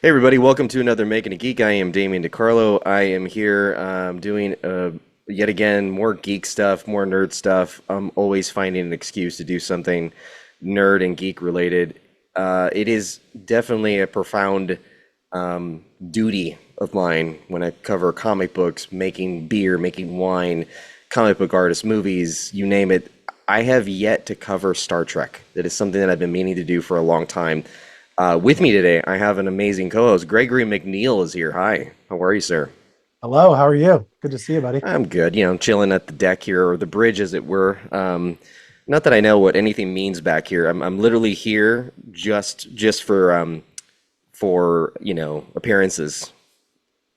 Hey everybody, welcome to another Making a Geek. I am Damian Dicarlo. I am here doing yet again more geek stuff, more nerd stuff. I'm always finding an excuse to do something nerd and geek related. It is definitely a profound duty of mine when I cover comic books, making beer, making wine, comic book artists, movies, you name it. I have yet to cover Star Trek. That is something that I've been meaning to do for a long time. With me today, I have an amazing co-host. Gregory McNeal is here. Hi, how are you, sir? Hello, how are you? Good to see you, buddy. I'm good. Chilling at the deck here, or the bridge, as it were. Not that I know what anything means back here. I'm literally here just for appearances.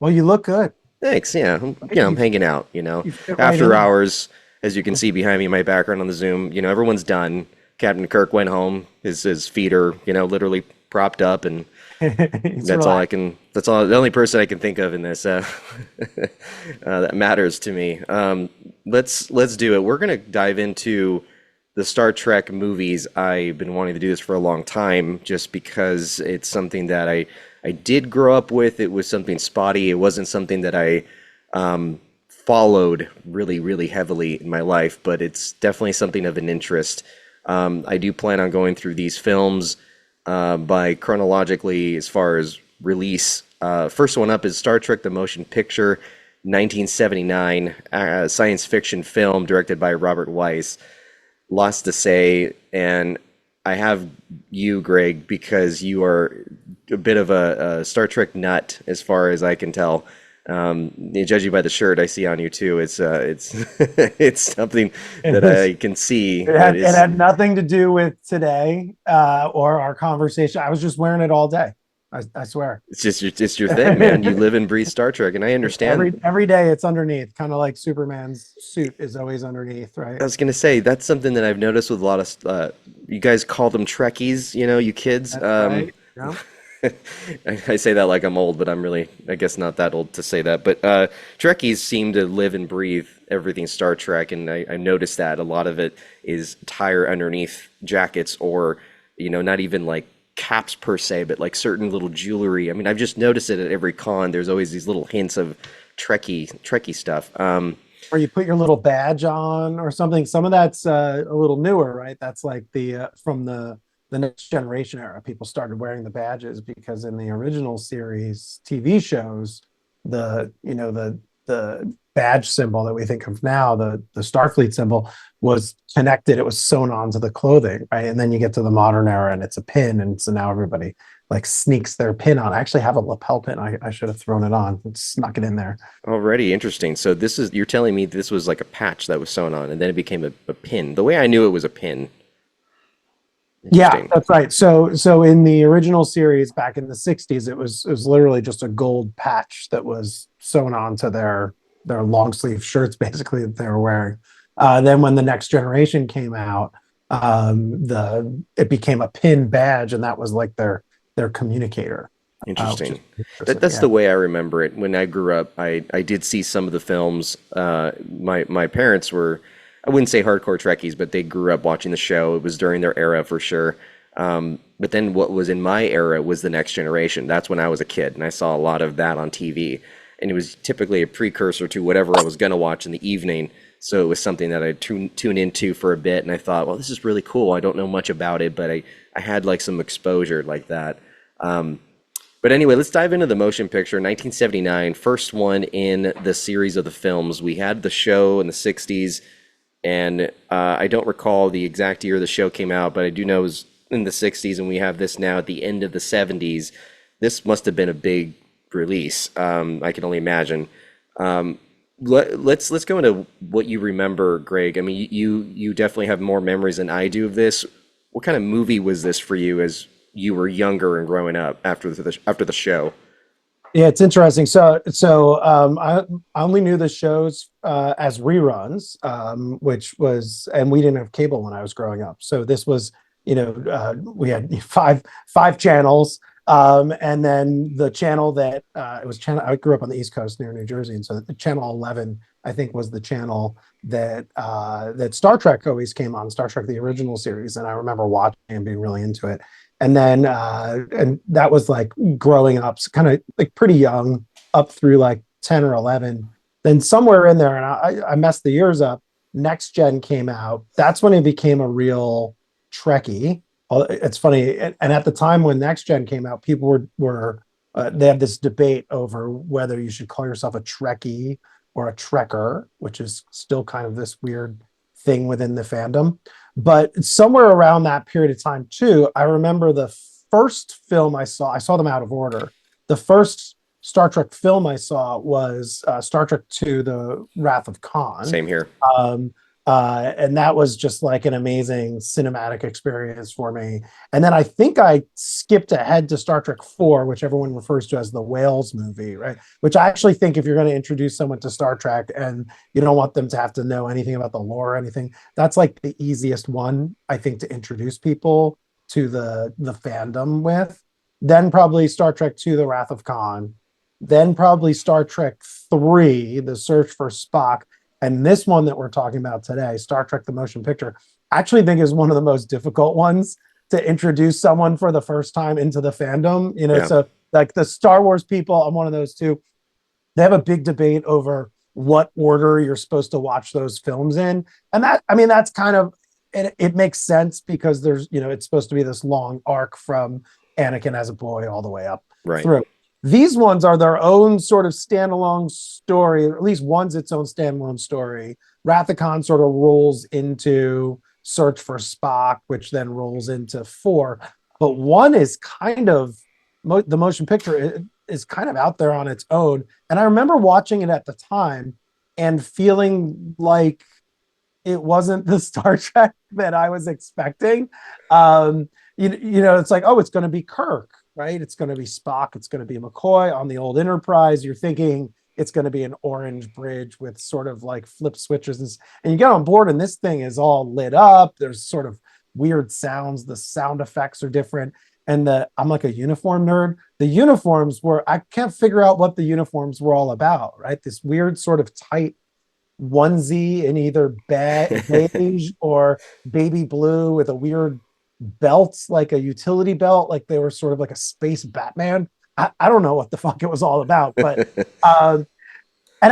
Well, you look good. Thanks. Yeah, Right? I'm hanging out. You fit right in After there. hours, as you can see behind me, my background on the Zoom. Everyone's done. Captain Kirk went home. His feet are literally propped up, and He's relaxed. That's all. The only person I can think of in this that matters to me. Let's do it. We're gonna dive into the Star Trek movies. I've been wanting to do this for a long time, just because it's something that I did grow up with. It was something spotty. It wasn't something that I followed really heavily in my life, but it's definitely something of an interest. I do plan on going through these films by chronologically as far as release. First one up is Star Trek: The Motion Picture, 1979, science fiction film directed by Robert Weiss. Lots to say, and I have you, Greg, because you are a bit of a Star Trek nut, as far as I can tell. Judging by the shirt I see on you too, it's it's something It that was. I can see It that had it is. had nothing to do with today or our conversation. I was just wearing it all day. I swear. It's your thing, man. You live and breathe Star Trek, and I understand. Every day it's underneath, kind of like Superman's suit is always underneath, right? I was gonna say that's something that I've noticed with a lot of you guys call them Trekkies, you kids. That's right. Yeah. I say that like I'm old, but I'm really, I guess, not that old to say that. But Trekkies seem to live and breathe everything Star Trek, and I noticed that a lot of it is tire underneath jackets, or not even like caps per se, but like certain little jewelry. I mean, I've just noticed it at every con. There's always these little hints of Trekkie stuff. Or you put your little badge on or something. Some of that's a little newer, right? That's like the from the next generation era. People started wearing the badges because in the original series TV shows, the badge symbol that we think of now, the Starfleet symbol, was connected. It was sewn onto the clothing, right? And then you get to the modern era, and it's a pin, and so now everybody like sneaks their pin on. I actually have a lapel pin. I should have thrown it on. Snuck it in there. Already interesting. So you're telling me this was like a patch that was sewn on and then it became a pin. The way I knew it was a pin. Yeah, Interesting. that's right. So in the original series back in the 60s, it was literally just a gold patch that was sewn onto their long sleeve shirts, basically, that they were wearing. Then when the next generation came out, the it became a pin badge, and that was like their communicator, which is Interesting. interesting. That's Yeah. the way I remember it. When I grew up, I did see some of the films. My parents were, I wouldn't say hardcore Trekkies, but they grew up watching the show. It was during their era for sure. But then what was in my era was the next generation. That's when I was a kid, and I saw a lot of that on TV. And it was typically a precursor to whatever I was going to watch in the evening. So it was something that I tune into for a bit, and I thought, well, this is really cool. I don't know much about it, but I had like some exposure like that. But anyway, let's dive into the motion picture. 1979, first one in the series of the films. We had the show in the 60s, and I don't recall the exact year the show came out, but I do know it was in the 60s, and we have this now at the end of the 70s. This must have been a big release. I can only imagine. Let's go into what you remember, Greg. I mean, you definitely have more memories than I do of this. What kind of movie was this for you as you were younger and growing up after the show? Yeah, it's interesting. I only knew the shows as reruns, which was, and we didn't have cable when I was growing up. So this was, we had five channels, and then the channel that it was channel. I grew up on the East Coast near New Jersey, and so the channel 11, I think, was the channel that Star Trek always came on, Star Trek the original series, and I remember watching and being really into it. And that was like growing up, kind of like pretty young, up through like 10 or 11. Then somewhere in there, and I messed the years up. Next Gen came out. That's when it became a real Trekkie. It's funny, and at the time when Next Gen came out, people were they had this debate over whether you should call yourself a Trekkie or a Trekker, which is still kind of this weird thing within the fandom. But somewhere around that period of time too, I remember the first film I saw them out of order. The first Star Trek film I saw was Star Trek II: The Wrath of Khan. Same here. Um, and that was just like an amazing cinematic experience for me. And then I think I skipped ahead to Star Trek 4, which everyone refers to as the Whales movie, right? Which I actually think if you're going to introduce someone to Star Trek and you don't want them to have to know anything about the lore or anything, that's like the easiest one, I think, to introduce people to the fandom with. Then probably Star Trek 2: The Wrath of Khan. Then probably Star Trek 3: The Search for Spock. And this one that we're talking about today, Star Trek the Motion Picture, I actually think is one of the most difficult ones to introduce someone for the first time into the fandom. Yeah. So like the Star Wars people, I'm one of those too. They have a big debate over what order you're supposed to watch those films in. And that, I mean, that's kind of, it makes sense because it's supposed to be this long arc from Anakin as a boy all the way up Right. through. These ones are their own sort of standalone story, or at least one's its own standalone story. Wrath of Khan sort of rolls into Search for Spock, which then rolls into 4. But one is kind of the motion picture is kind of out there on its own. And I remember watching it at the time and feeling like it wasn't the Star Trek that I was expecting. It's like, oh, it's going to be Kirk, right? It's going to be Spock. It's going to be McCoy on the old Enterprise. You're thinking it's going to be an orange bridge with sort of like flip switches. And you get on board and this thing is all lit up. There's sort of weird sounds. The sound effects are different. And I'm like a uniform nerd. The uniforms I can't figure out what the uniforms were all about, right? This weird sort of tight onesie in either beige or baby blue with a weird belt, like a utility belt, like they were sort of like a space Batman. I don't know what the fuck it was all about, but and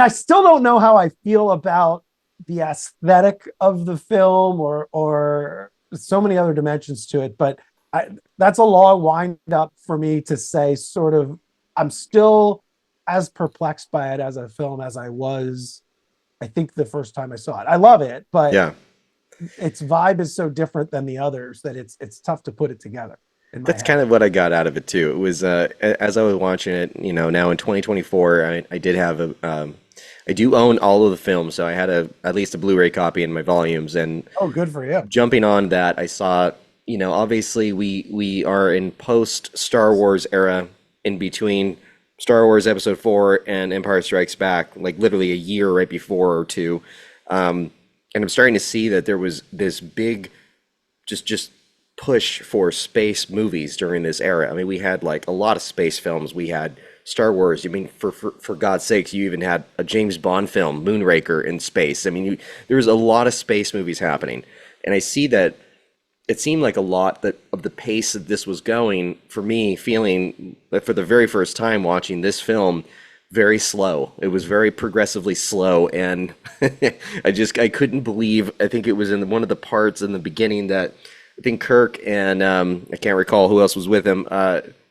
I still don't know how I feel about the aesthetic of the film or so many other dimensions to it. But that's a long wind up for me to say sort of I'm still as perplexed by it as a film as I was, I think, the first time I saw it. I love it, but Yeah. its vibe is so different than the others that it's tough to put it together in my That's head. kind of what I got out of it too. It was as I was watching it, now in 2024, I did have I do own all of the films, so I had at least a Blu-ray copy in my volumes, and Oh, good for you. jumping on that, I saw, obviously we are in post Star Wars era, in between Star Wars Episode 4 and Empire Strikes Back, like literally a year right before or two. And I'm starting to see that there was this big just push for space movies during this era. I mean, we had like a lot of space films. We had Star Wars. I mean, for God's sakes, you even had a James Bond film, Moonraker, in space. I mean, there was a lot of space movies happening, and I see that it seemed like a lot that of the pace that this was going, for me, feeling that for the very first time watching this film, very slow. It was very progressively slow, and I couldn't believe. I think it was in one of the parts in the beginning that I think Kirk and I can't recall who else was with him,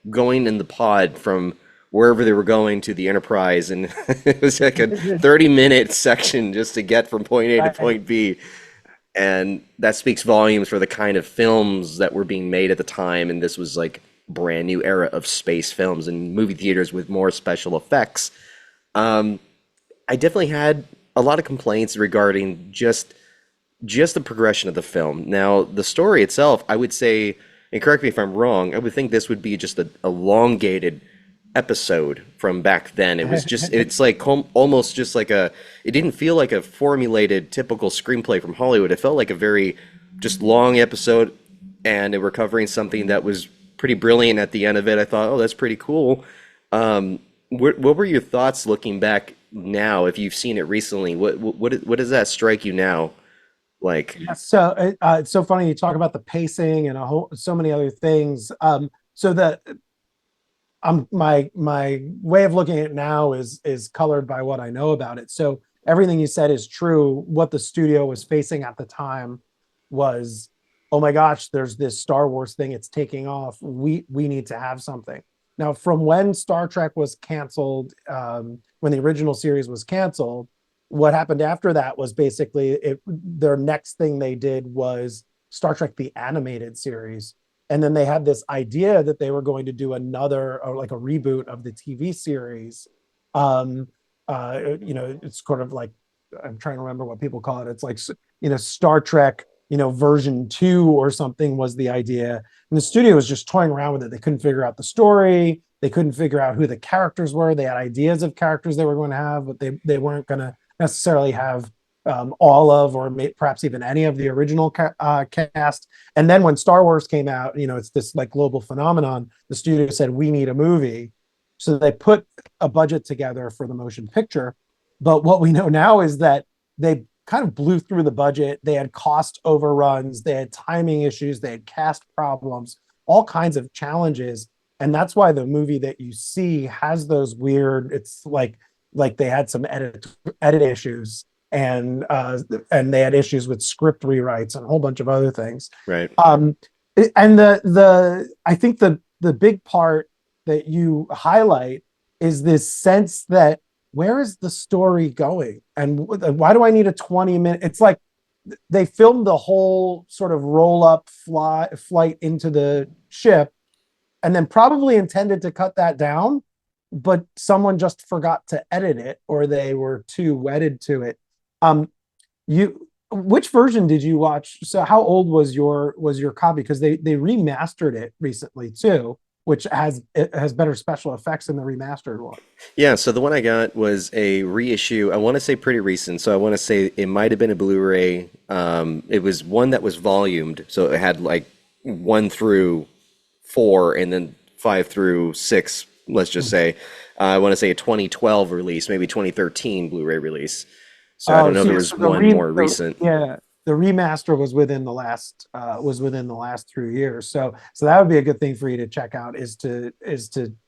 going in the pod from wherever they were going to the Enterprise, and it was like a 30-minute section just to get from point A to Right. point B. And that speaks volumes for the kind of films that were being made at the time. And this was like brand new era of space films and movie theaters with more special effects. I definitely had a lot of complaints regarding just the progression of the film. Now, the story itself, I would say, and correct me if I'm wrong, I would think this would be just a elongated episode from back then. It was just, it's like almost just like it didn't feel like a formulated typical screenplay from Hollywood. It felt like a very just long episode, and they were covering something that was pretty brilliant at the end of it. I thought, oh, that's pretty cool. What were your thoughts looking back now, if you've seen it recently? What does that strike you now? Like, Yeah, so it's so funny you talk about the pacing and so many other things. So that my way of looking at it now is colored by what I know about it. So everything you said is true. What the studio was facing at the time was, oh my gosh, there's this Star Wars thing. It's taking off. We need to have something. Now, from when Star Trek was canceled, when the original series was canceled, what happened after that was basically their next thing they did was Star Trek the animated series, and then they had this idea that they were going to do another, or like a reboot of the TV series. um it's sort of like, I'm trying to remember what people call it. It's like, Star Trek, version 2 or something was the idea, and the studio was just toying around with it. They couldn't figure out the story, they couldn't figure out who the characters were. They had ideas of characters they were going to have, but they weren't going to necessarily have all of, or perhaps even any of the original cast. And then when Star Wars came out, it's this like global phenomenon. The studio said, we need a movie. So they put a budget together for the motion picture. But what we know now is that they kind of blew through the budget. They had cost overruns, they had timing issues, they had cast problems, all kinds of challenges. And that's why the movie that you see has those weird, it's like they had some edit issues, and they had issues with script rewrites and a whole bunch of other things. right. And the I think the big part that you highlight is this sense that, where is the story going, and why do I need a 20-minute? It's like they filmed the whole sort of roll up flight into the ship, and then probably intended to cut that down, but someone just forgot to edit it, or they were too wedded to it. Um, which version did you watch? So how old was your copy? Because they remastered it recently too, which has better special effects than the remastered one. Yeah, so the one I got was a reissue. I want to say pretty recent, so I want to say it might have been a Blu-ray. It was one that was volumed, so it had like 1 through 4, and then 5 through 6. Let's just say, I want to say a 2012 release, maybe 2013 Blu-ray release. So I don't Oh, know if so, there yeah, was so one more recent. yeah, the remaster was within the last 3 years. So that would be a good thing for you to check out, is to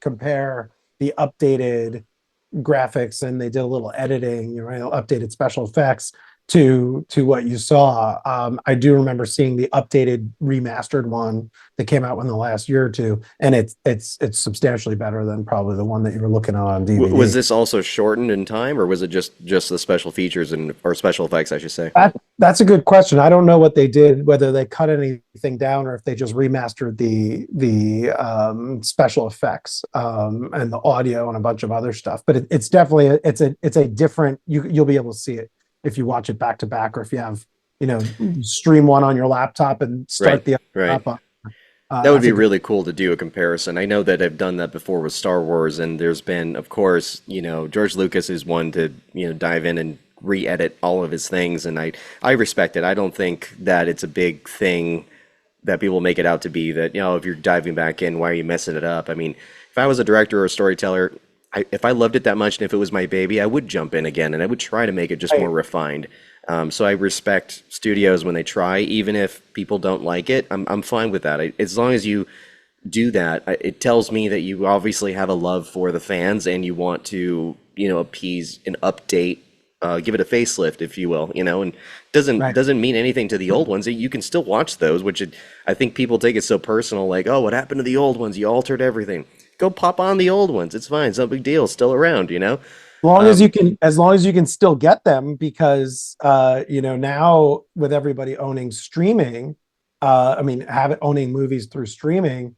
compare the updated graphics, and they did a little editing, updated special effects to what you saw. I do remember seeing the updated remastered one that came out in the last year or two, and it's substantially better than probably the one that you were looking at on Was DVD. this also shortened in time, or was it just the special features and or special effects, I should say? That's a good question. I don't know what they did, whether they cut anything down or if they just remastered the special effects, and the audio and a bunch of other stuff. But it's definitely it's a different. You'll be able to see it if you watch it back to back, or if you have, stream one on your laptop and Right, start the other right. up on. That would That's be a good. really cool to do a comparison. I know that I've done that before with Star Wars, and there's been, of course, George Lucas is one to, dive in and re-edit all of his things, and I respect it. I don't think that it's a big thing that people make it out to be, that, if you're diving back in, why are you messing it up? I mean, if I was a director or a storyteller, if I loved it that much and if it was my baby, I would jump in again and I would try to make it just more Right. refined. So I respect studios when they try, even if people don't like it. I'm fine with that. As long as you do that, it tells me that you obviously have a love for the fans and you want to, appease and update, give it a facelift, if you will, and doesn't Right. doesn't mean anything to the old ones. You can still watch those, which I think people take it so personal, like, oh, what happened to the old ones? You altered everything. Go pop on the old ones. It's fine. It's no big deal. It's still around. As long as you can still get them, because now with everybody owning streaming, I mean, have it owning movies through streaming,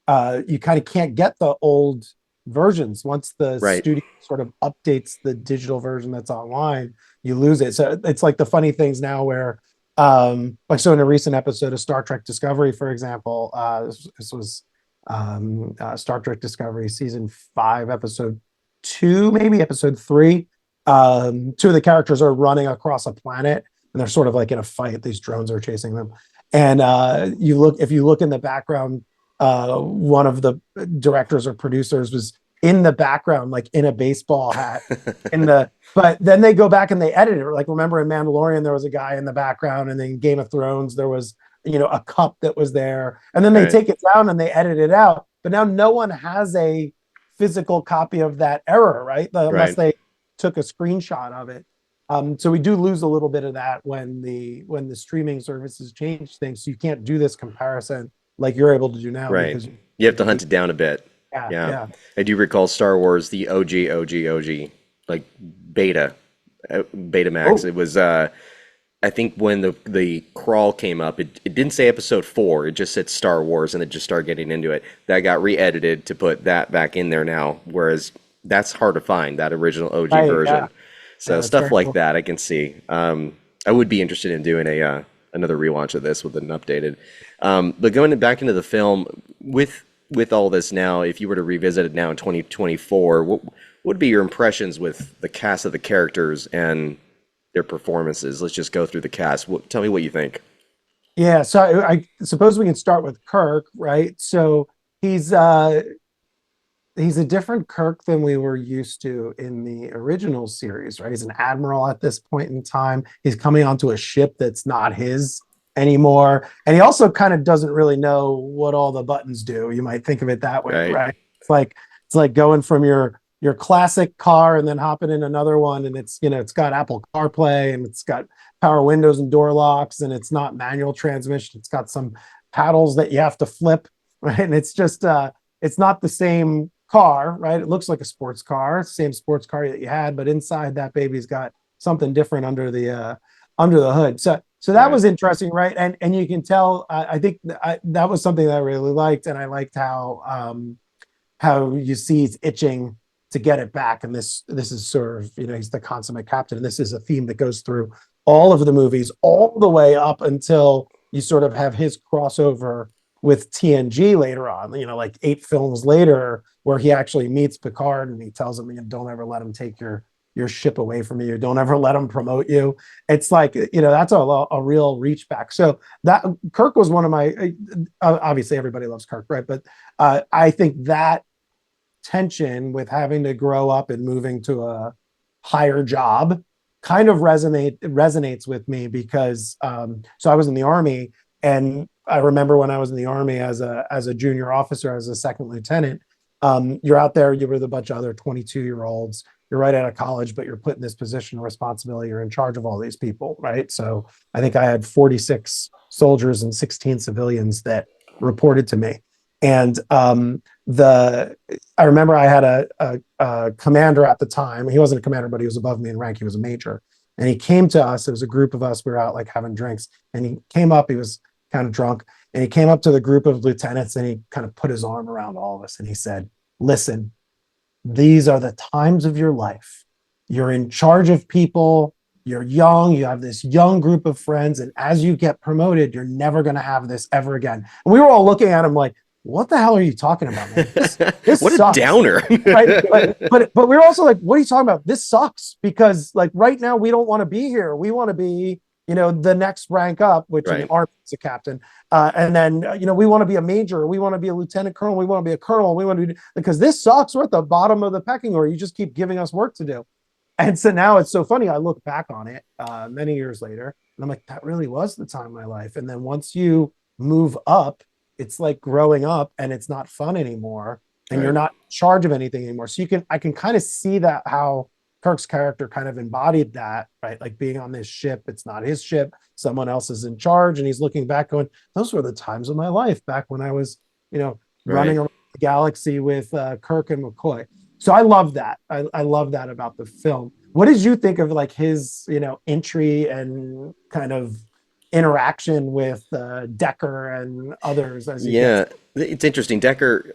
you kind of can't get the old versions. Once the Right. studio sort of updates the digital version that's online, you lose it. So it's like the funny things now where, like, so in a recent episode of Star Trek Discovery, for example, this was Star Trek Discovery season 5, episode 2, maybe episode 3. Two of the characters are running across a planet, and they're sort of like in a fight. These drones are chasing them, and if you look in the background, one of the directors or producers was in the background, like in a baseball hat. In the But then they go back and they edit it. Like remember in Mandalorian, there was a guy in the background, and then Game of Thrones, there was a cup that was there, and then they Right. take it down and they edit it out. But now no one has a physical copy of that error, right? Unless Right. they took a screenshot of it. So we do lose a little bit of that when the streaming services change things. So you can't do this comparison like you're able to do now Right. because You have to hunt it down a bit. yeah, Yeah. yeah. I do recall Star Wars, the OG, like beta, Betamax. Oh, It was I think when the crawl came up, it didn't say episode 4, it just said Star Wars and it just started getting into it. That got re-edited to put that back in there now, whereas that's hard to find, that original OG right, yeah, version. So yeah. That's stuff very like cool. that I can see. I would be interested in doing a another rewatch of this with an updated. But going back into the film with all this now, if you were to revisit it now in 2024, what would be your impressions with the cast of the characters and their performances? Let's just go through the cast. Tell me what you think. Yeah, so I suppose we can start with Kirk, right? So he's uh he's a different Kirk than we were used to in the original series, right? He's an admiral at this point in time. He's coming onto a ship that's not his anymore. And he also kind of doesn't really know what all the buttons do. You might think of it that way, Right. right? It's like going from your classic car and then hopping in another one, and it's got Apple CarPlay, and it's got power windows and door locks, and it's not manual transmission. It's got some paddles that you have to flip, right? And it's not the same car, right? It looks like a sports car, same sports car that you had, but inside that baby's got something different under the hood. So that Right. was interesting, right? And you can tell. I think that was something that I really liked, and I liked how you see he's itching to get it back, and this is sort of he's the consummate captain, and this is a theme that goes through all of the movies, all the way up until you sort of have his crossover with TNG later on, like 8 films later, where he actually meets Picard and he tells him, don't ever let him take your ship away from you. Don't ever let him promote you. It's like, that's a real reach back. So that Kirk was one of my, obviously everybody loves Kirk, right? But I think that tension with having to grow up and moving to a higher job kind of resonates with me because so I was in the army, and I remember when I was in the army as a junior officer, as a second lieutenant, you're out there, you were with a bunch of other 22-year-olds, you're right out of college, but you're put in this position of responsibility, you're in charge of all these people, right? So I think I had 46 soldiers and 16 civilians that reported to me. And the I remember I had a commander at the time. He wasn't a commander, but he was above me in rank. He was a major, and he came to us. It was a group of us. We were out like having drinks, and he came up. He was kind of drunk, and he came up to the group of lieutenants, and he kind of put his arm around all of us, and he said, "Listen, these are the times of your life. You're in charge of people. You're young. You have this young group of friends, and as you get promoted, you're never going to have this ever again." And we were all looking at him like, what the hell are you talking about, man? This What a sucks, downer. right? But we were also like, what are you talking about? This sucks, because like right now we don't want to be here. We want to be, the next rank up, which in the Right. army is a captain, and then we want to be a major. We want to be a lieutenant colonel. We want to be a colonel. We want to be, because this sucks. We're at the bottom of the pecking order. You just keep giving us work to do. And so now it's so funny. I look back on it many years later, and I'm like, that really was the time of my life. And then once you move up, it's like growing up, and it's not fun anymore, and you're Right. not in charge of anything anymore. So I can kind of see that how Kirk's character kind of embodied that, right? Like being on this ship, it's not his ship, someone else is in charge, and he's looking back going, those were the times of my life back when I was, running Right. around the galaxy with Kirk and McCoy. So I love that. I love that about the film. What did you think of like his, entry and kind of interaction with Decker and others as he gets? Yeah, it's interesting. Decker,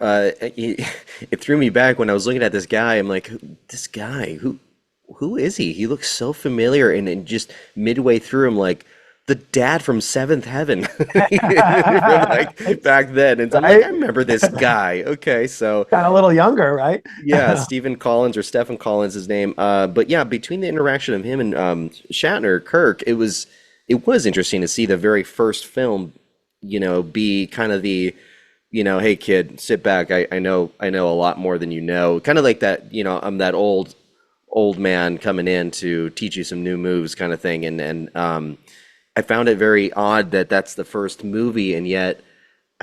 it threw me back when I was looking at this guy. I'm like, this guy, who is he? He looks so familiar. And then just midway through, I'm like, the dad from Seventh Heaven, from like back then. And I'm like, I Right? remember this guy. Okay, so Got a little younger, right? yeah, Stephen Collins or Stephen Collins, his name. But yeah, between the interaction of him and Shatner, Kirk, it was interesting to see the very first film, be kind of the hey kid, sit back. I know a lot more than you know. Kind of like that, I'm that old man coming in to teach you some new moves kind of thing. And I found it very odd that that's the first movie, and yet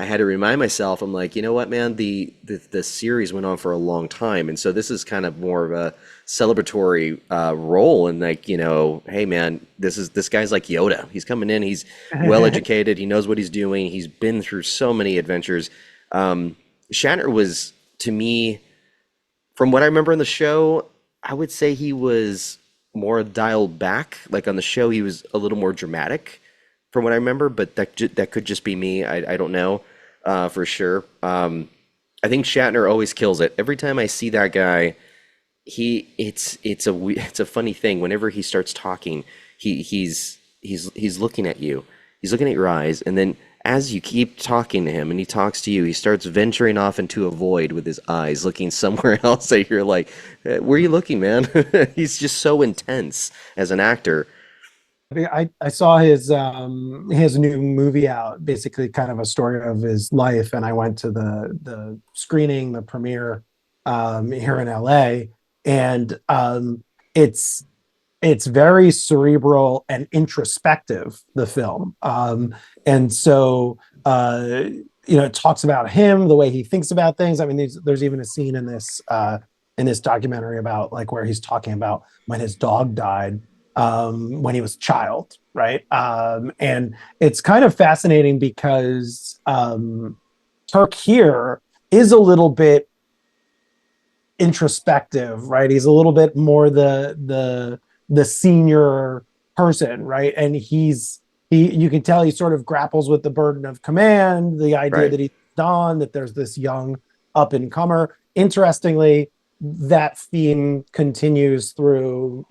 I had to remind myself, I'm like, you know what, man, the series went on for a long time, and so this is kind of more of a celebratory role, and like, hey, man, this guy's like Yoda. He's coming in, he's well educated, he knows what he's doing, he's been through so many adventures. Shatner was, to me, from what I remember in the show, I would say he was more dialed back. Like on the show, he was a little more dramatic, from what I remember. But that could just be me. I don't know for sure. I think Shatner always kills it. Every time I see that guy, it's a funny thing. Whenever he starts talking, he's looking at you. He's looking at your eyes, and then as you keep talking to him and he talks to you, he starts venturing off into a void with his eyes, looking somewhere else. That you're like, where are you looking, man? He's just so intense as an actor. I saw his new movie out, basically kind of a story of his life, and I went to the screening, the premiere here in LA, and it's it's very cerebral and introspective, the film. And so it talks about him, the way he thinks about things. I mean, there's even a scene in this documentary about like where he's talking about when his dog died when he was a child, right? And it's kind of fascinating because Turk here is a little bit introspective, right? He's a little bit more the senior person, right? And he you can tell he sort of grapples with the burden of command, the idea Right. that he's done, that there's this young up and comer. Interestingly, that theme continues through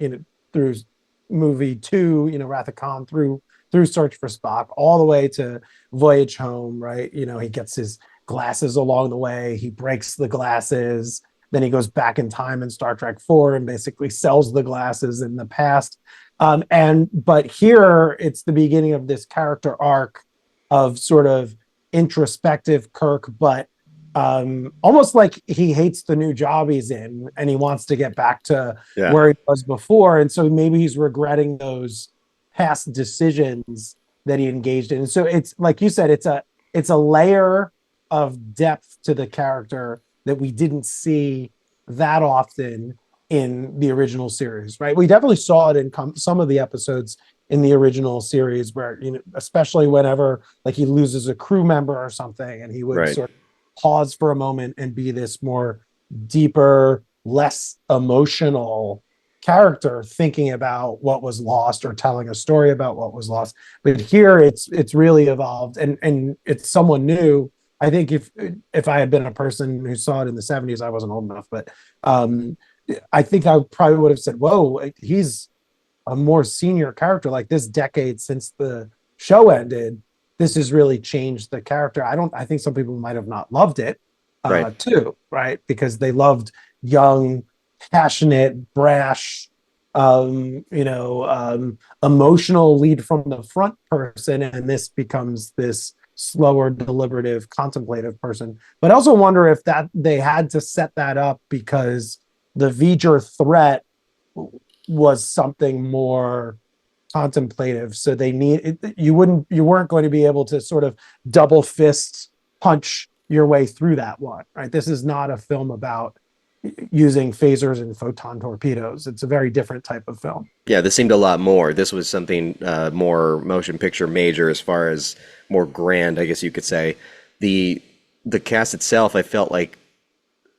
movie two, Wrath of Khan, through Search for Spock, all the way to Voyage Home, right? He gets his glasses along the way, he breaks the glasses, then he goes back in time in Star Trek 4 and basically sells the glasses in the past. But here it's the beginning of this character arc of sort of introspective Kirk, but almost like he hates the new job he's in and he wants to get back to Yeah. where he was before. And so maybe he's regretting those past decisions that he engaged in. And so it's like you said, it's a layer of depth to the character that we didn't see that often in the original series, right? We definitely saw it in some of the episodes in the original series where, especially whenever like he loses a crew member or something, and he would Right. sort of pause for a moment and be this more deeper, less emotional character thinking about what was lost or telling a story about what was lost. But here it's really evolved, and it's someone new. I think if I had been a person who saw it in the 70s, I wasn't old enough, but um, I think I probably would have said, "Whoa, he's a more senior character." Like this decade since the show ended, this has really changed the character. I think some people might have not loved it Right. too, right? Because they loved young, passionate, brash, emotional lead from the front person, and this becomes this slower, deliberative, contemplative person. But I also wonder if that they had to set that up because the V'ger threat was something more contemplative. So you weren't going to be able to sort of double fist punch your way through that one, right? This is not a film about using phasers and photon torpedoes. It's a very different type of film. Yeah, this seemed a lot more. This was something more motion picture major, as far as more grand, I guess you could say. The the cast itself, I felt like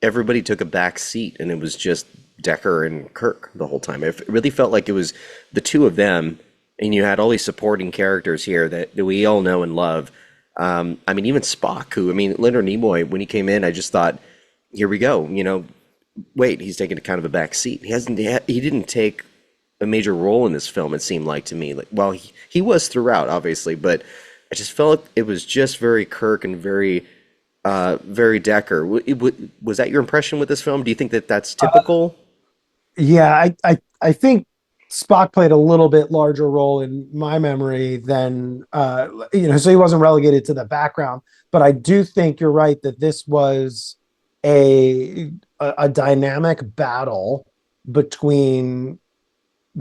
everybody took a back seat, and it was just Decker and Kirk the whole time. It really felt like it was the two of them, and you had all these supporting characters here that we all know and love. I mean, even Spock, who, I mean, Leonard Nimoy, when he came in, I just thought, here we go. Wait, he's taking a kind of a back seat. He didn't take a major role in this film, it seemed like to me. Like, well, he was throughout, obviously, but I just felt it was just very Kirk and very Decker. Was that your impression with this film? Do you think that that's typical? Yeah, I think Spock played a little bit larger role in my memory than so he wasn't relegated to the background. But I do think you're right that this was a dynamic battle between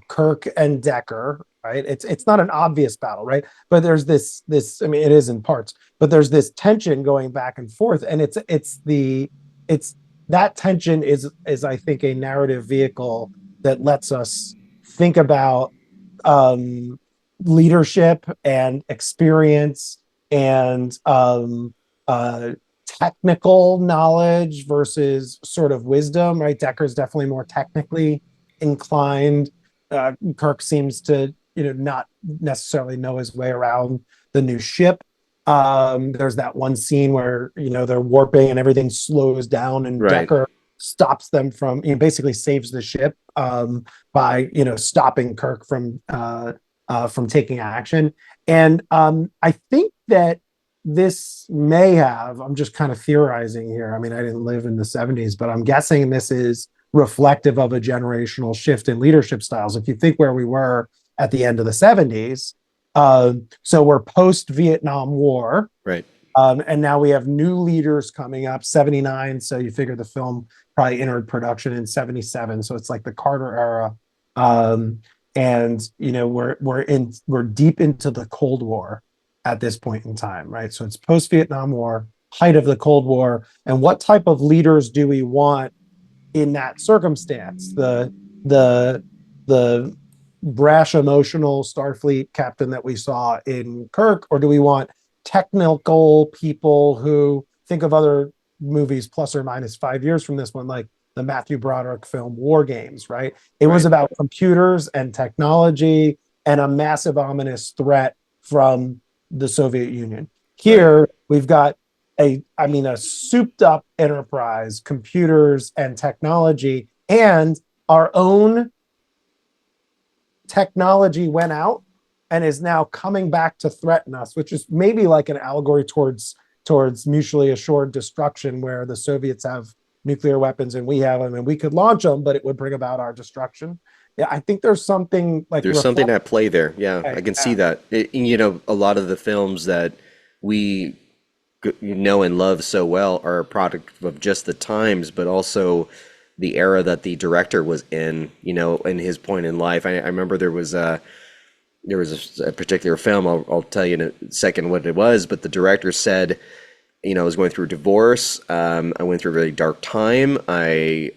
Kirk and Decker, right? It's not an obvious battle, right? But there's this. I mean, it is in parts, but there's this tension going back and forth, and it's that tension is I think a narrative vehicle that lets us think about um, leadership and experience and uh, technical knowledge versus sort of wisdom, right? Decker's definitely more technically inclined. Kirk seems to, not necessarily know his way around the new ship. There's that one scene where, they're warping and everything slows down, and Right. Decker stops them from, basically saves the ship by, stopping Kirk from taking action. And I think that this may have, I'm just kind of theorizing here. I mean, I didn't live in the 70s, but I'm guessing this is reflective of a generational shift in leadership styles. If you think where we were at the end of the 70s, so we're post Vietnam War, Right. and now we have new leaders coming up, 79. So you figure the film probably entered production in 77. So it's like the Carter era. And we're deep into the Cold War at this point in time, right? So it's post Vietnam War, height of the Cold War. And what type of leaders do we want in that circumstance? The brash, emotional Starfleet captain that we saw in Kirk, or do we want technical people who, think of other movies plus or minus 5 years from this one, like the Matthew Broderick film War Games, right? It was Right. about computers and technology and a massive ominous threat from the Soviet Union. Right. Here we've got a souped up enterprise, computers and technology, and our own technology went out and is now coming back to threaten us, which is maybe like an allegory towards mutually assured destruction, where the Soviets have nuclear weapons and we have them, and we could launch them, but it would bring about our destruction. Yeah, I think there's something like There's something reflect. at play there. Yeah, I can see Yeah, that. A lot of the films that we know and love so well are a product of just the times, but also the era that the director was in his point in life. I remember there was a particular film. I'll tell you in a second what it was, but the director said, I was going through a divorce. I went through a really dark time. I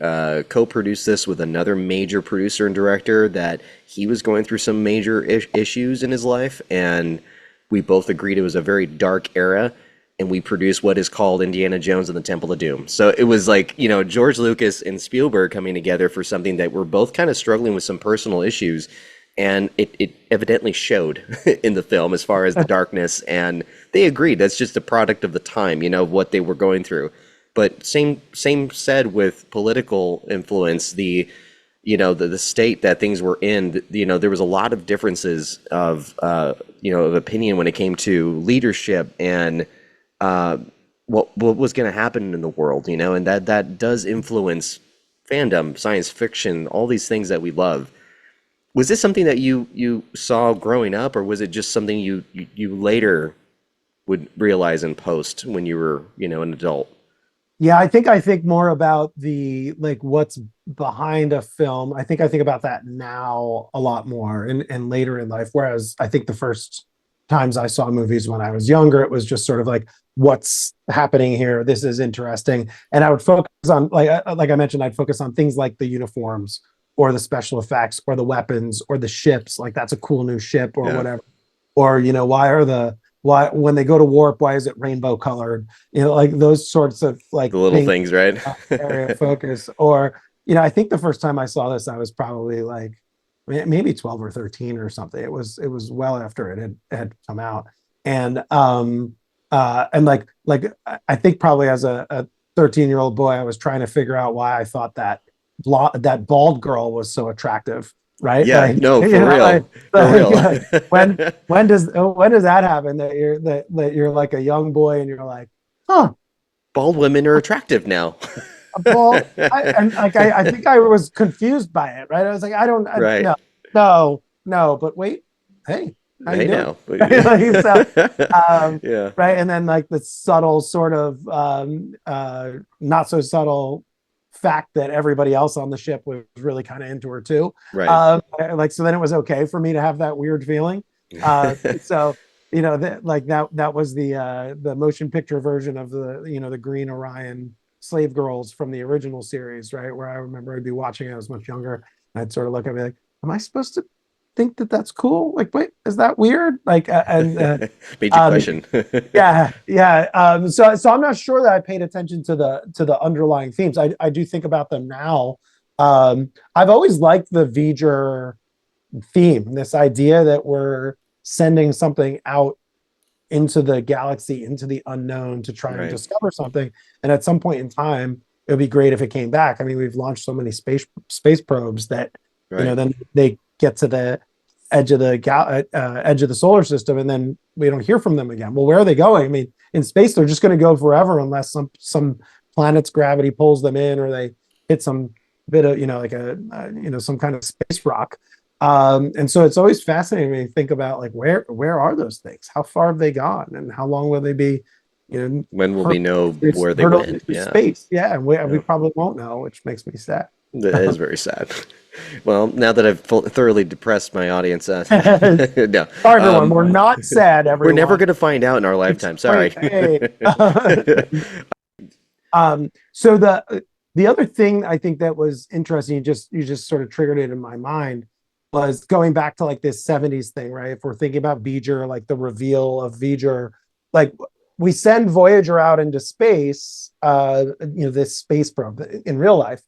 co-produced this with another major producer and director that he was going through some major issues in his life, and we both agreed it was a very dark era, and we produced what is called Indiana Jones and the Temple of Doom. So it was like, George Lucas and Spielberg coming together for something that we're both kind of struggling with some personal issues, and it evidently showed in the film as far as the darkness, and they agreed that's just a product of the time, of what they were going through. But same said with political influence, the state that things were in, there was a lot of differences of opinion when it came to leadership and uh, what was going to happen in the world, and that does influence fandom, science fiction, all these things that we love. Was this something that you saw growing up, or was it just something you later would realize in post when you were, an adult? Yeah, I think more about the like what's behind a film. I think about that now a lot more and later in life. Whereas I think the first times I saw movies when I was younger, it was just sort of like, what's happening here? This is interesting. And I would focus on, like I mentioned, I'd focus on things like the uniforms or the special effects or the weapons or the ships. Like, that's a cool new ship or Yeah, whatever. Or, why when they go to warp, why is it rainbow colored? Like those sorts of like the little things, things, right? area of focus. Or, I think the first time I saw this, I was probably like maybe 12 or 13 or something. It was well after it had come out. And I think probably as a 13-year-old boy, I was trying to figure out why I thought that bald girl was so attractive, right? Yeah, Like, no, for real, for real. like, when does that happen, that you're like a young boy and you're like, huh, Bald women are attractive now. a bald. I think I was confused by it, right? I was like, I don't Right. no. No, no, but wait, hey, how you Hey doing? now. Like, so, um, Yeah. right, and then like the subtle sort of not so subtle fact that everybody else on the ship was really kind of into her too. Right. Like so, then it was okay for me to have that weird feeling. So that like that was the motion picture version of the Green Orion slave girls from the original series, right? Where I remember I'd be watching it, I was much younger. I'd sort of look at me like, am I supposed to think that that's cool? Like, wait, is that weird? Like, Made you um, question. yeah, yeah. So I'm not sure that I paid attention to the underlying themes. I do think about them now. I've always liked the V'ger theme, this idea that we're sending something out into the galaxy, into the unknown to try and Right. discover something. And at some point in time, it would be great if it came back. I mean, we've launched so many space probes that Right. then they get to the edge of edge of the solar system, and then we don't hear from them again. Well, where are they going? I mean, in space, they're just going to go forever unless some planet's gravity pulls them in, or they hit some bit of like some kind of space rock. And so it's always fascinating to think about like where are those things? How far have they gone, and how long will they be, When will we know where they hurtling went? through Yeah. space? Yeah, and we Yeah. probably won't know, which makes me sad. That is very sad. Well, now that I've thoroughly depressed my audience, Sorry, no, everyone. We're not sad, we're never everyone. going to find out in our It's lifetime. Sorry. great. Hey. So the other thing I think that was interesting, you just sort of triggered it in my mind, was going back to like this 70s thing, right? If we're thinking about V'ger, like the reveal of V'ger, like we send Voyager out into space, this space probe in real life,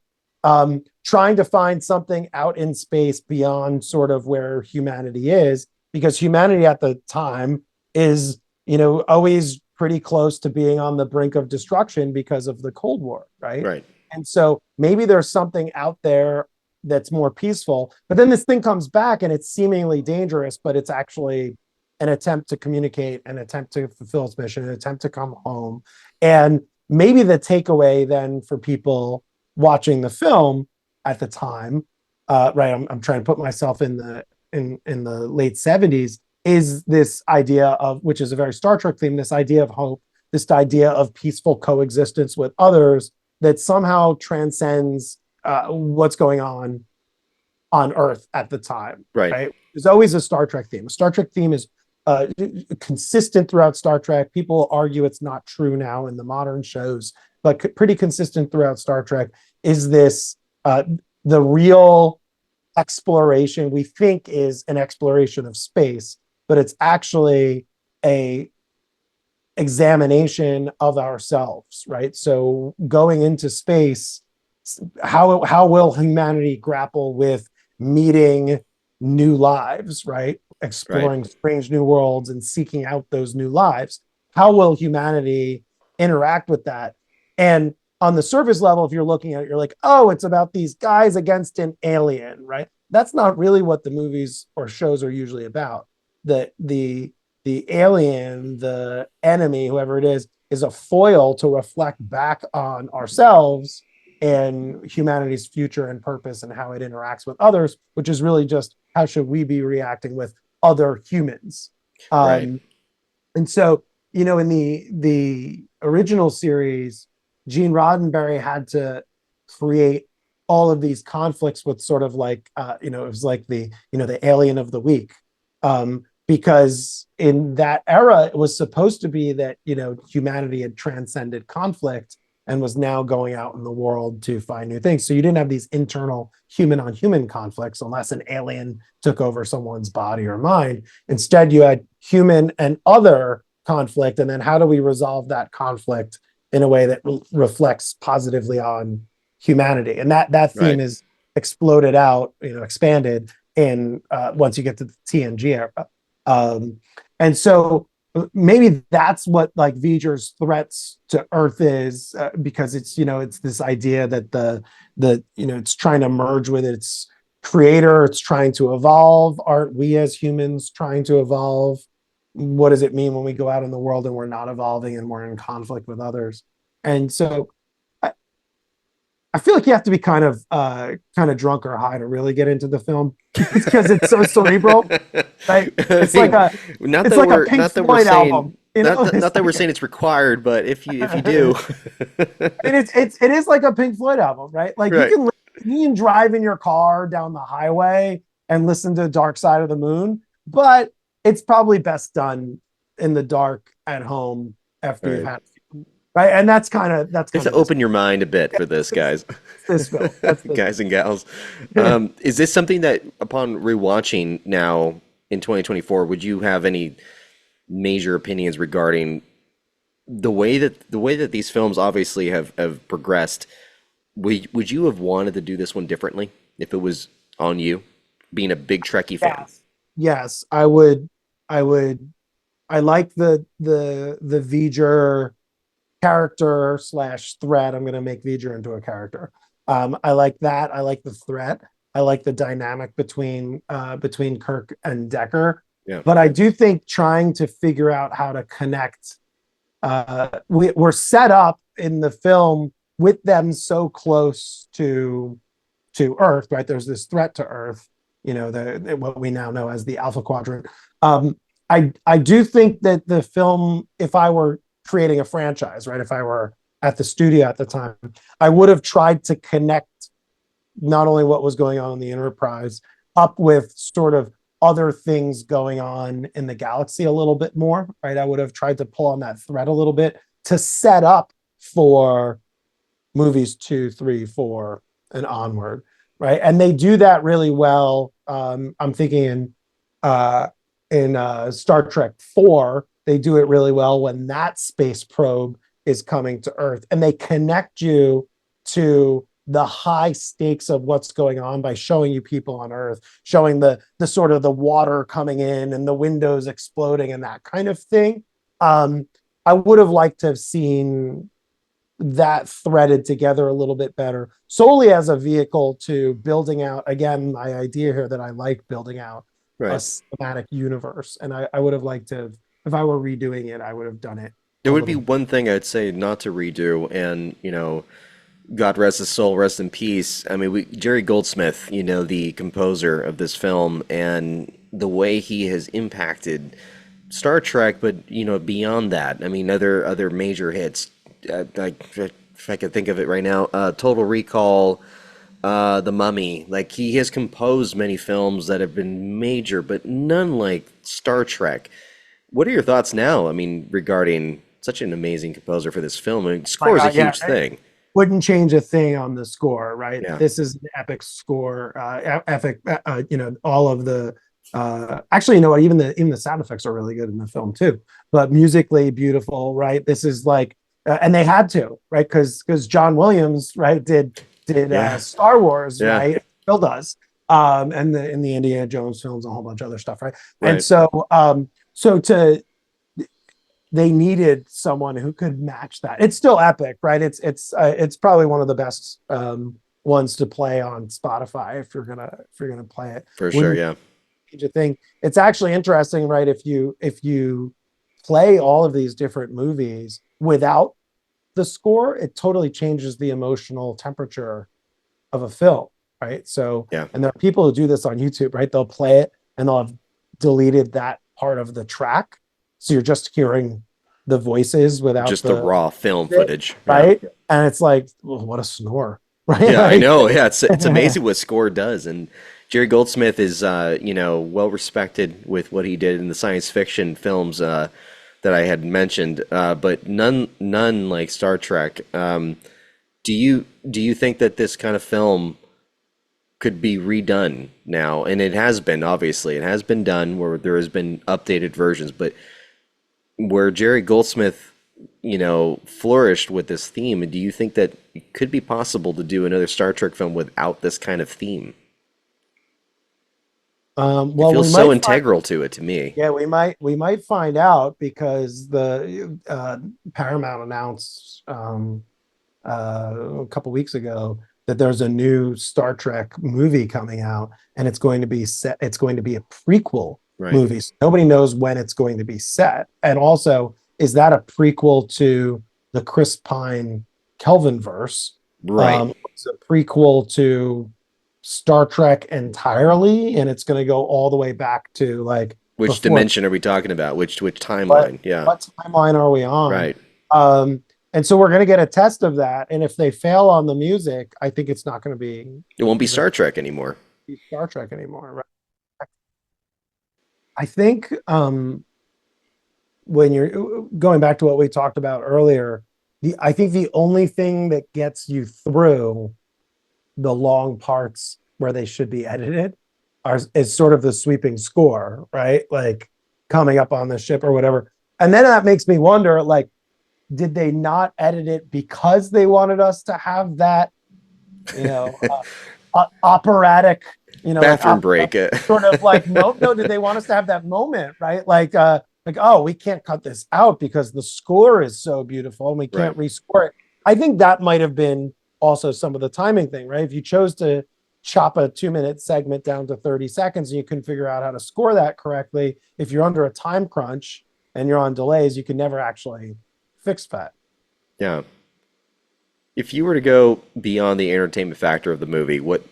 trying to find something out in space beyond sort of where humanity is, because humanity at the time is, always pretty close to being on the brink of destruction because of the Cold War, right? Right. And so maybe there's something out there that's more peaceful. But then this thing comes back and it's seemingly dangerous, but it's actually an attempt to communicate, an attempt to fulfill its mission, an attempt to come home. And maybe the takeaway then for people watching the film at the time, right? I'm trying to put myself in the late 70s, is this idea of, which is a very Star Trek theme, this idea of hope, this idea of peaceful coexistence with others that somehow transcends what's going on Earth at the time, Right. right? There's always a Star Trek theme. A Star Trek theme is consistent throughout Star Trek. People argue it's not true now in the modern shows, but pretty consistent throughout Star Trek is this the real exploration we think is an exploration of space, but it's actually a examination of ourselves, right? So going into space, how will humanity grapple with meeting new lives, right? Right. Exploring strange new worlds and seeking out those new lives. How will humanity interact with that? And on the surface level, if you're looking at it, you're like, oh, it's about these guys against an alien, right? That's not really what the movies or shows are usually about. The alien, the enemy, whoever it is a foil to reflect back on ourselves and humanity's future and purpose and how it interacts with others, which is really just how should we be reacting with other humans. Right. And so, in the original series, Gene Roddenberry had to create all of these conflicts with sort of like it was like the alien of the week, because in that era it was supposed to be that humanity had transcended conflict and was now going out in the world to find new things. So you didn't have these internal human on human conflicts unless an alien took over someone's body or mind. Instead, you had human and other conflict. And then how do we resolve that conflict in a way that reflects positively on humanity? And that theme Right. is exploded out, expanded in once you get to the TNG era. And so maybe that's what like V'ger's threats to Earth is, because it's this idea that it's trying to merge with its creator, it's trying to evolve. Aren't we as humans trying to evolve? What does it mean when we go out in the world and we're not evolving and we're in conflict with others? And so I feel like you have to be kind of drunk or high to really get into the film because it's so cerebral, right? I It's like mean, a it's like a Pink not that we're Floyd saying album, you know? It's not that we're like saying it's required, but if you do, it is like a Pink Floyd album, right? Like right. you can drive in your car down the highway and listen to Dark Side of the Moon, but it's probably best done in the dark at home after you've Right. had, right? And that's You have kind to of this open your mind a bit for this, guys. this film. That's this Guys and gals. film. Is this something that upon rewatching now in 2024, would you have any major opinions regarding the way that these films obviously have progressed? Would you have wanted to do this one differently if it was on you, being a big Trekkie fan? Yes. Yes, I would. I would. I like the V'ger character slash threat. I'm going to make V'ger into a character. I like that. I like the threat. I like the dynamic between Kirk and Decker. Yeah. But I do think trying to figure out how to connect. We're set up in the film with them so close to Earth, right? There's this threat to Earth, what we now know as the Alpha Quadrant. I do think that the film, if I were creating a franchise, right, if I were at the studio at the time, I would have tried to connect not only what was going on in the Enterprise up with sort of other things going on in the galaxy a little bit more, right? I would have tried to pull on that thread a little bit to set up for movies 2, 3, 4, and onward, right? And they do that really well. I'm thinking in Star Trek 4, they do it really well when that space probe is coming to Earth, and they connect you to the high stakes of what's going on by showing you people on Earth, showing the sort of the water coming in and the windows exploding and that kind of thing. I would have liked to have seen that threaded together a little bit better, solely as a vehicle to building out, again, my idea here that I like building out a Right. cinematic universe. And I would have liked to, if I were redoing it, I would have done it There a would be little. one thing I'd say not to redo, and God rest his soul, rest in peace. I mean, Jerry Goldsmith, the composer of this film, and the way he has impacted Star Trek, but beyond that. I mean, other major hits. Like if I could think of it right now, Total Recall, The Mummy. Like he has composed many films that have been major, but none like Star Trek. What are your thoughts now? I mean, regarding such an amazing composer for this film, and My score is a God, yeah, huge thing. wouldn't change a thing on the score, right? Yeah. This is an epic score, epic. All of the actually, you know what? Even the sound effects are really good in the film too. But musically beautiful, right? This is like, and they had to, right? Because John Williams, right, did Yeah. Star Wars, Yeah. right? Still does, and the in the Indiana Jones films, a whole bunch of other stuff, right? And Right. so to they needed someone who could match that. It's still epic, right? It's probably one of the best ones to play on Spotify if you're gonna play it. For sure. Wouldn't Yeah. change a thing. It's actually interesting, right? If you play all of these different movies without the score, it totally changes the emotional temperature of a film, right? So, Yeah. and there are people who do this on YouTube, right? They'll play it and they'll have deleted that part of the track, so you're just hearing the voices without Just the the raw film music, footage. Yeah. right? And it's like, well, what a snore, right? Yeah, I Like, know. Yeah, it's amazing what score does. And Jerry Goldsmith is well respected with what he did in the science fiction films that I had mentioned, but none like Star Trek. Do you think that this kind of film could be redone now? And it has been, obviously, it has been done where there has been updated versions, but where Jerry Goldsmith, flourished with this theme, do you think that it could be possible to do another Star Trek film without this kind of theme? It well, we feels so might find, integral to it to me. yeah, we might find out because the Paramount announced a couple weeks ago that there's a new Star Trek movie coming out, and it's going to be set. It's going to be a prequel Right. movie. So nobody knows when it's going to be set, and also, is that a prequel to the Chris Pine Kelvin verse? Right. it's a prequel to Star Trek entirely, and it's going to go all the way back to like Which before. dimension are we talking about? Which What timeline? Yeah, what timeline are we on? right. Um, and so we're going to get a test of that. And if they fail on the music, I think it's not going to It won't be very Star Trek anymore. Star Trek anymore. Right? I think when you're going back to what we talked about earlier, I think the only thing that gets you through the long parts where they should be edited is sort of the sweeping score, right? Like coming up on the ship or whatever. And then that makes me wonder, like, did they not edit it because they wanted us to have that, you know, operatic, like Bathroom break. sort of like no, did they want us to have that moment, right? Like, oh, we can't cut this out because the score is so beautiful and we Right. can't rescore it. I think that might have been also some of the timing thing, right? If you chose to chop a 2-minute segment down to 30 seconds and you can figure out how to score that correctly, if you're under a time crunch and you're on delays, you can never actually fix that. Yeah. If you were to go beyond the entertainment factor of the movie, what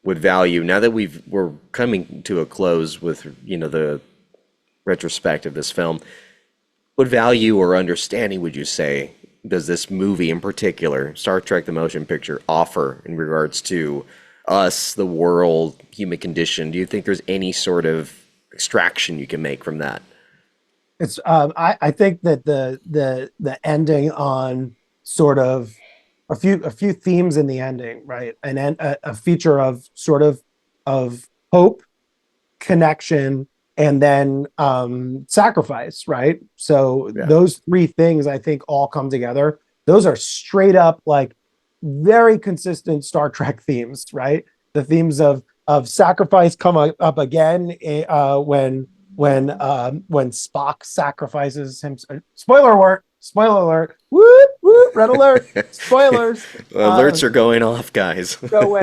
would value, now that we're coming to a close with, the retrospect of this film, what value or understanding would you say does this movie in particular, Star Trek the Motion Picture, offer in regards to us, the world, human condition? Do you think there's any sort of extraction you can make from that? It's I think that the ending on sort of a few themes in the ending, right? And then a feature of sort of hope, connection, and then sacrifice, right? So Yeah. those three things I think all come together. Those are straight up like very consistent Star Trek themes, right? The themes of sacrifice come up again when Spock sacrifices him. Spoiler alert! Spoiler alert! Whoop whoop! Red alert! Spoilers. Alerts are going off, guys. So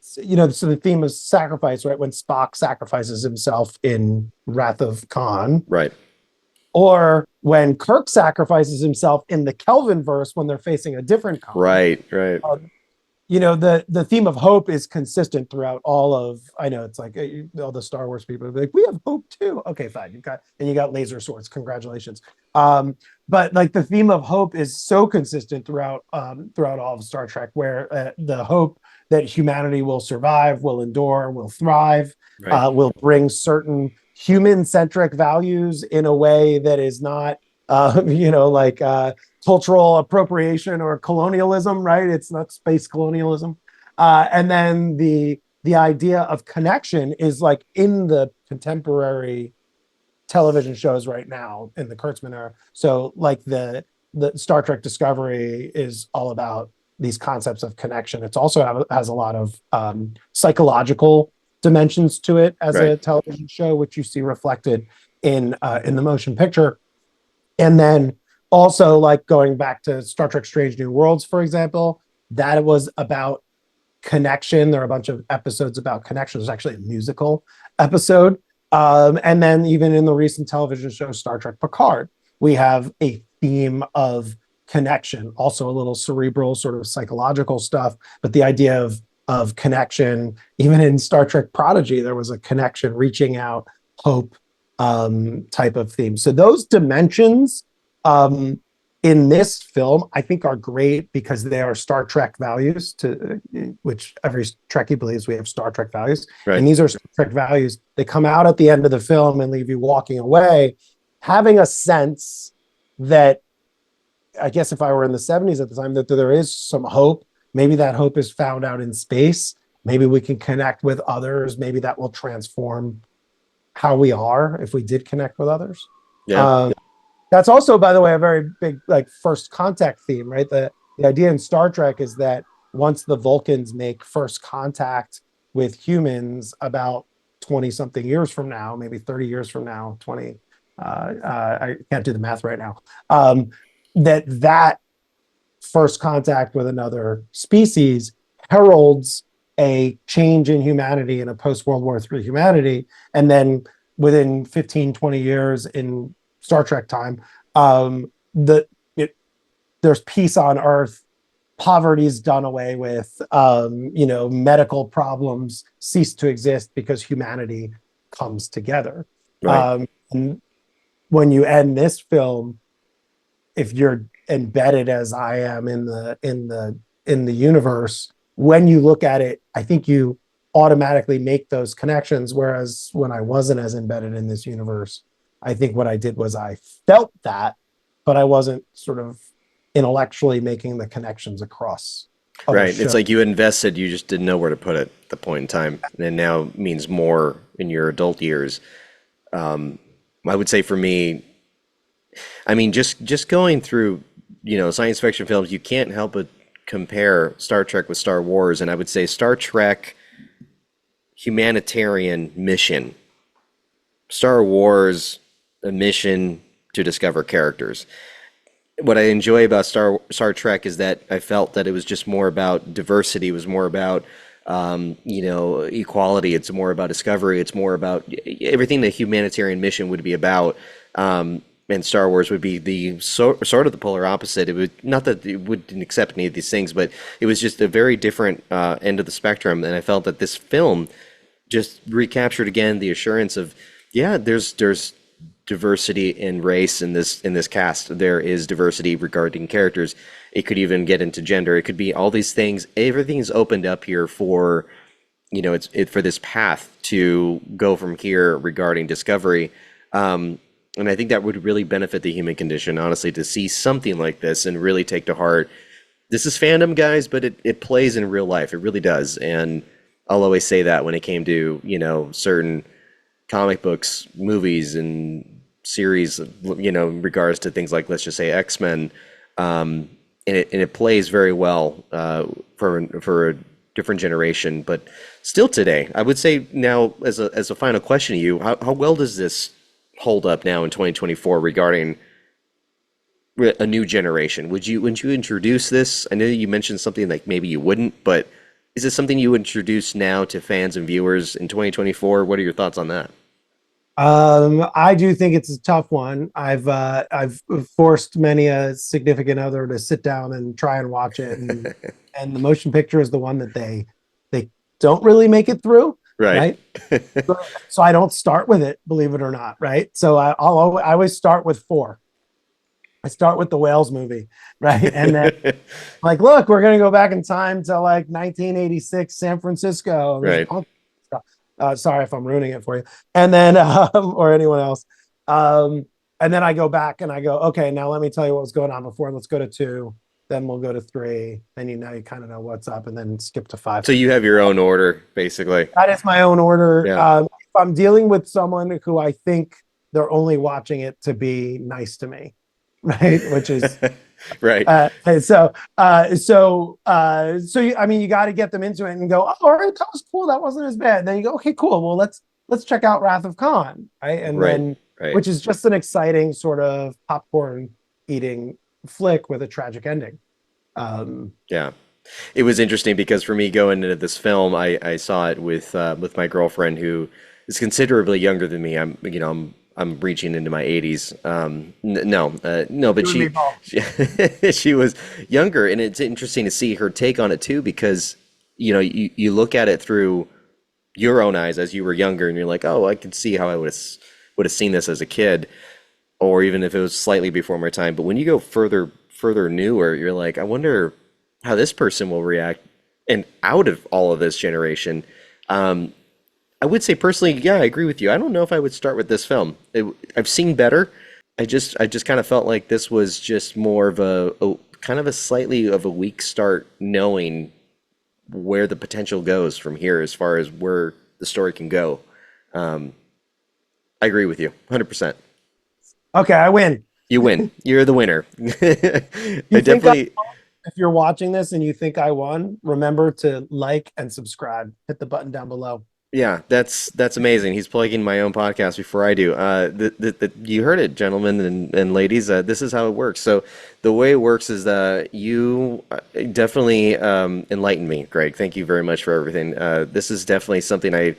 so the theme of sacrifice, right? When Spock sacrifices himself in Wrath of Khan, Right. or when Kirk sacrifices himself in the Kelvin verse when they're facing a different Khan. Right, right. The theme of hope is consistent throughout all of. I know it's like all the Star Wars people are like, we have hope too. Okay, fine. You got laser swords. Congratulations. But like the theme of hope is so consistent throughout all of Star Trek, where the hope that humanity will survive, will endure, will thrive, Right. will bring certain human-centric values in a way that is not, like cultural appropriation or colonialism, right? It's not space colonialism. And then the idea of connection is like in the contemporary television shows right now in the Kurtzman era. So like the Star Trek Discovery is all about these concepts of connection. It's also has a lot of psychological dimensions to it as Right. a television show, which you see reflected in the motion picture. And then also like going back to Star Trek Strange New Worlds, for example, that was about connection. There are a bunch of episodes about connection. There's actually a musical episode. And then even in the recent television show Star Trek Picard, we have a theme of connection, also a little cerebral sort of psychological stuff, but the idea of connection, even in Star Trek Prodigy, there was a connection, reaching out, hope, type of theme. So those dimensions in this film, I think, are great because they are Star Trek values, to which every Trekkie believes we have Star Trek values. Right. And these are Star Trek values. They come out at the end of the film and leave you walking away, having a sense that, I guess if I were in the 70s at the time, that there is some hope. Maybe that hope is found out in space. Maybe we can connect with others. Maybe that will transform how we are if we did connect with others. Yeah. That's also, by the way, a very big like first contact theme, right? The idea in Star Trek is that once the Vulcans make first contact with humans about 20 something years from now, maybe 30 years from now, 20, I can't do the math right now, that first contact with another species heralds a change in humanity in a post-World War III humanity. And then within 15, 20 years in Star Trek time, there's peace on Earth poverty's done away with, medical problems cease to exist because humanity comes together. Right. And when you end this film, if you're embedded as I am in the universe, when you look at it, I think you automatically make those connections. Whereas when I wasn't as embedded in this universe, I think what I did was I felt that, but I wasn't sort of intellectually making the connections across other Right. It's shows. like you invested, you just didn't know where to put it at the point in time. And now means more in your adult years. I would say for me, I mean, just going through, science fiction films, you can't help but compare Star Trek with Star Wars, and I would say Star Trek humanitarian mission, Star Wars a mission to discover characters. What I enjoy about Star Trek is that I felt that it was just more about diversity, it was more about equality. It's more about discovery. It's more about everything the humanitarian mission would be about. And Star Wars would be the sort of the polar opposite. It would not that it wouldn't accept any of these things, but it was just a very different end of the spectrum. And I felt that this film just recaptured again the assurance of, yeah, there's diversity in race in this cast. There is diversity regarding characters. It could even get into gender. It could be all these things. Everything's opened up here for, for this path to go from here regarding discovery. And I think that would really benefit the human condition, honestly, to see something like this and really take to heart. This is fandom, guys, but it plays in real life. It really does. And I'll always say that when it came to, certain comic books, movies, and series, in regards to things like, let's just say, X-Men. And it plays very well for a different generation, but still today, I would say now, as a final question to you, how well does this hold up now in 2024 regarding a new generation? Would you introduce this? I know you mentioned something like maybe you wouldn't, but is it something you introduce now to fans and viewers in 2024? What are your thoughts on that? I do think it's a tough one. I've forced many a significant other to sit down and try and watch it, and the motion picture is the one that they don't really make it through, Right. right? So I don't start with it, believe it or not, right? So I always start with four. I start with the Whales movie, right? And then like, look, we're gonna go back in time to like 1986 San Francisco. Right. Sorry if I'm ruining it for you. And then, or anyone else. And then I go back and I go, okay, now let me tell you what was going on before. Let's go to two. Then we'll go to three. Then you kind of know what's up, and then skip to five. So you have your own order, basically. That is my own order. Yeah. If I'm dealing with someone who I think they're only watching it to be nice to me, right? Which is Right. I mean, you got to get them into it and go, oh, all right, that was cool. That wasn't as bad. And then you go, okay, cool. Well, let's check out Wrath of Khan, right? And Right. then, Right. which is just an exciting sort of popcorn eating flick with a tragic ending. Yeah. It was interesting because for me going into this film, I saw it with my girlfriend who is considerably younger than me. I'm reaching into my 80s. No, but she was younger, and it's interesting to see her take on it too, because you look at it through your own eyes as you were younger, and you're like, oh, I can see how I would have seen this as a kid, or even if it was slightly before my time. But when you go further newer, you're like, I wonder how this person will react, and out of all of this generation. I would say personally, yeah, I agree with you. I don't know if I would start with this film. I've seen better. I just kind of felt like this was just more of a kind of a slightly of a weak start, knowing where the potential goes from here as far as where the story can go. I agree with you, 100%. Okay, I win. You win. You're the winner. You I think definitely. if you're watching this and you think I won, remember to like and subscribe. Hit the button down below. Yeah, that's amazing. He's plugging my own podcast before I do. You heard it, gentlemen and ladies. This is how it works. So the way it works is that you definitely enlightened me, Greg. Thank you very much for everything. This is definitely something I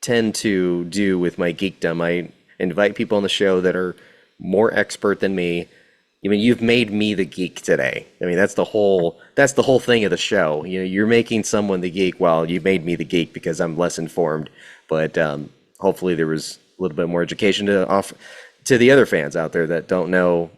tend to do with my geekdom. I invite people on the show that are more expert than me, I mean, you've made me the geek today. I mean, that's the whole thing of the show. You know, you're making someone the geek while you made me the geek because I'm less informed. But hopefully there was a little bit more education to offer to the other fans out there that don't know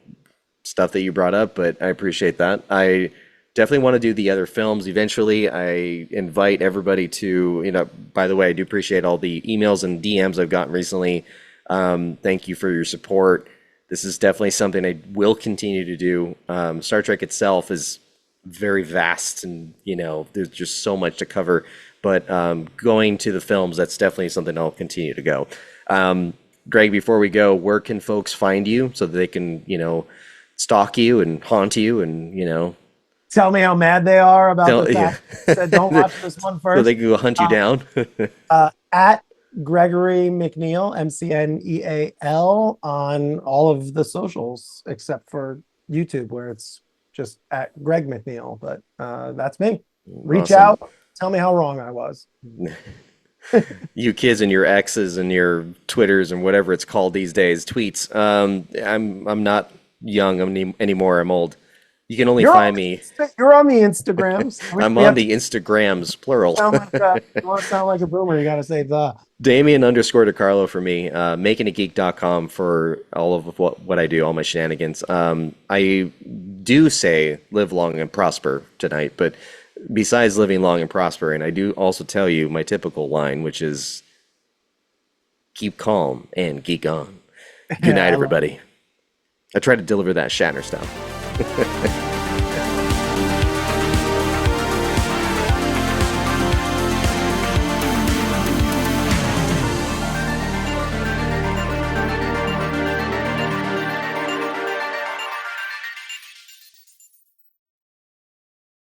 stuff that you brought up, but I appreciate that. I definitely want to do the other films eventually. I invite everybody to, by the way, I do appreciate all the emails and DMs I've gotten recently. Thank you for your support. This is definitely something I will continue to do. Star Trek itself is very vast and, there's just so much to cover. But going to the films, that's definitely something I'll continue to go. Greg, before we go, where can folks find you so that they can, stalk you and haunt you and. Tell me how mad they are about the Yeah. fact that don't watch this one So first. they can go hunt you down. At Gregory McNeal, McNeal, on all of the socials except for YouTube, where it's just at Greg McNeal. But that's me. Reach Awesome. out. Tell me how wrong I was. You kids and your X's and your Twitters and whatever it's called these days, tweets. I'm not young anymore. I'm old. You can only find me. You're on the Instagrams. I'm on the Instagrams, plural. You want to sound like a boomer, you got to say the. Damian_Dicarlo for me. Makingitgeek.com for all of what I do, all my shenanigans. I do say live long and prosper tonight, but besides living long and prospering, I do also tell you my typical line, which is keep calm and geek on. Good night, everybody. I try to deliver that Shatner stuff.